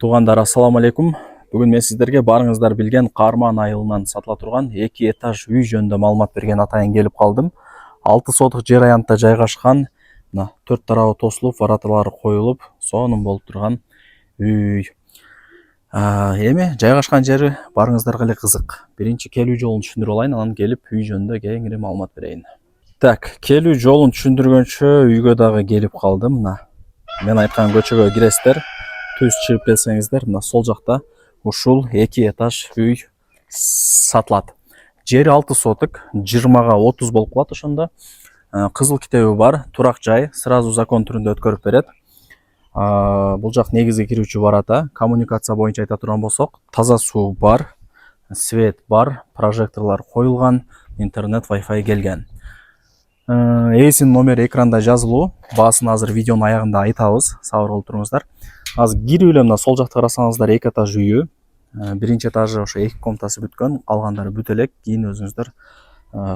Туғандар, ассаламу алейкум. Бүгін мен сіздерге барыңыздар білген Қарман айылынан сатыла тұрған 2 этаж үй жөнінде маалымат берген атайын келіп қалдым. 6 сотық жер аянтта жайғашқан, 4 тарауы тосылып, вараталары қойылып, соның болып тұрған үй. Еме, жайғашқан жері барыңыздар қылы қызық. Бірінші келу жолын түсіндіріп алайын, анан келіп үй жөнінде кеңірек маалымат берейін. Так, келу жолын түсіндіргенше үйге дағы келіп қалдым. Мен айтқан көчөгө киресиздер. Түз шығып келсеңіздер, сол жақта ушул 2 этаж үй сатылат. Жері 6 сотық, 20-га 30 болып қалат ошондо. Кызыл китеби бар, турак жай, сразу закон түрүндө өткөрүп берет. Бул жак негизги кирүүчү барата, коммуникация боюнча айта турган болсок, таза суу бар, свет бар, прожекторлор коюлган, интернет, Wi-Fi келген. Эсин номер экранда жазылуу, баасын азыр видеонун аягында айтабыз, сабыр болуп туруңуздар. Азыр кирүү эле мына сол жакта карасаңыздар 2 этаж үйү. Биринчи этажы ошо 2 комнатасы бүткөн, калгандары бүт элек. Кийин өзүңүздөр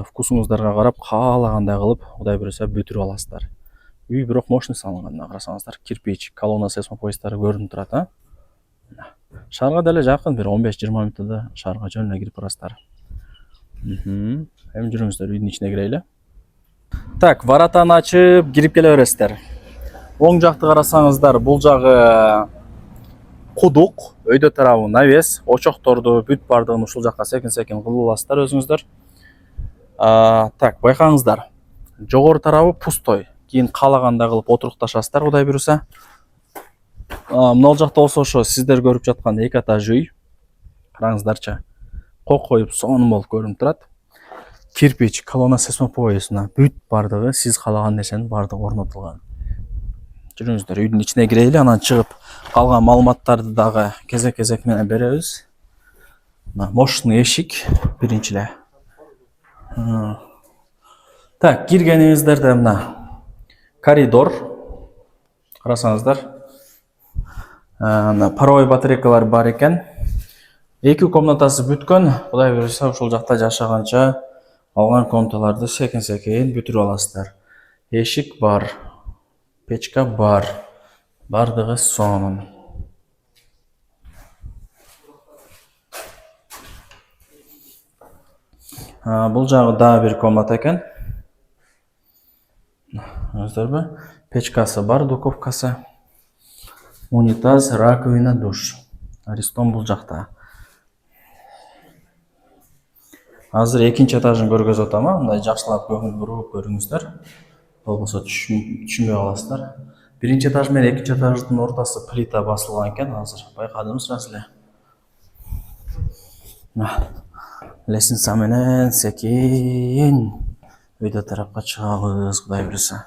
вкусуңуздарга карап, каалагандай кылып, Кудай буйруса бүтүрүп аласыздар. Үй бирок мощный салынган, карасаңыздар, кирпич, колонна сейсмопоястары көрүнүп турат, Шаарга деле жакын, бир 15-20 мүнөттө шаарга жөн эле кирип барасыздар. Эми жүрүңүздөр, үйдүн ичине кирели. Так, варатаны ачып, кирип келе бересиздер. Оң жакты карасаңыздар, бул жагы кудук, өйдө тарабы навес, очокторду бүт бардыгын ушул жакка секин кылып аласыздар өзүңүздөр. Так, байкаңыздар. Жогору тарабы пустой. Кийин каалагандай кылып отурукташасыздар, Кудай буйруса. Мына жакта болсо ошо сиздер көрүп жаткан 2 этаж үй. Караңыздарчы. Коюп сонун болуп көрүнүп турат. Кирпич, колонна сейсмопоясына бүт бардыгы, сиз каалаган нерсенин бардыгы орнотулган. Жүрүңүздөр, үйдүн ичине кирели, анан чыгып калган маалыматтарды дагы кезек менен беребиз. Мощный эшик биринчи эле. Так, киргениңиздерде мына коридор. Карасаңыздар. Паровой батарейкалар бар экен. 2 комнатасы бүткөн. Кудай буйруса ушул жакта жашаганча алган комнаталарды секин бүтүрүп аласыздар. Эшик бар. Печка бар. Бардыгы сонун. Бул жагы дагы бир комната экен. Көрдүңүздөрбү? Печкасы бар, духовкасы. Унитаз, раковина, душ. Аристон бул жакта. Азыр 2-нчи этажын көргөзүп атам, мындай жакшылап көңүл буруп көрүңүздөр. Болбосо түшүнбөй каласыздар. 1-нчи этаж менен 2-нчи этаждын ортасы плита басылган экен, азыр байкадыңызбы эле? Лестница менен секин өйдө тарапка чыгабыз, Кудай буйруса.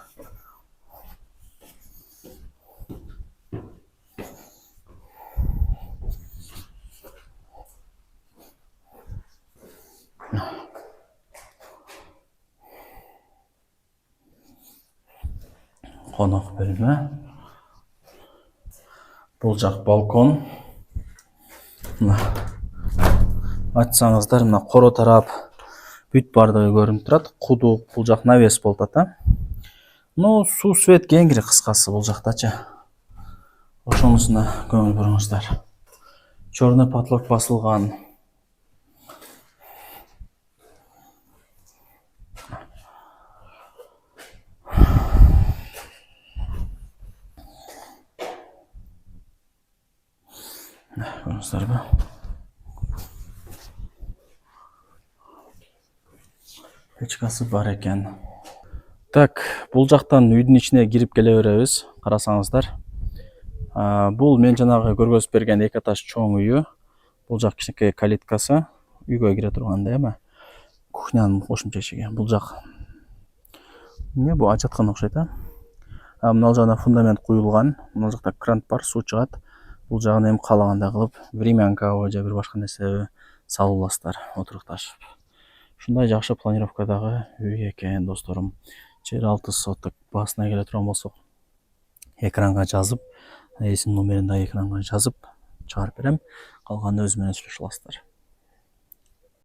Конок бөлмө. Бул жак балкон. Ачсаңыздар, мына коро тарап бүт бардыгы көрүнүп турат. Кудук, бул жак навес болуп атат. Суу свет кеңири кыскасы бул жактачы. Ошонусуна көңүл буруңуздар. Чорный потолок басылган. Көрүңүздөрбү? Печкасы бар экен. Так, бул жактан үйдүн ичине кирип келе беребиз. Карасаңыздар. Бул мен жанагы көргөзүп берген 2 этаж чоң үйү. Бул жак кичинекей калиткасы. Үйгө кире тургандай эме. Кухнянын кошумча эшиги. Бул жак. Эмне бу ажаткан окшойт, Мына жагына фундамент куюлган. Мына жакта кран бар, суу чыгат. Бул жагын эми каалагандай кылып, времянкабы же бир башка нерсеби салып аласыздар, отурукташып. Ушундай жакшы планировкадагы үй экен, досторум. Жер 6 соток. Басына келе турган болсок, экранга жазып, эсин номерин да экранга жазып чыгарып берем. Калганын өзү менен сүйлөшүп аласыздар.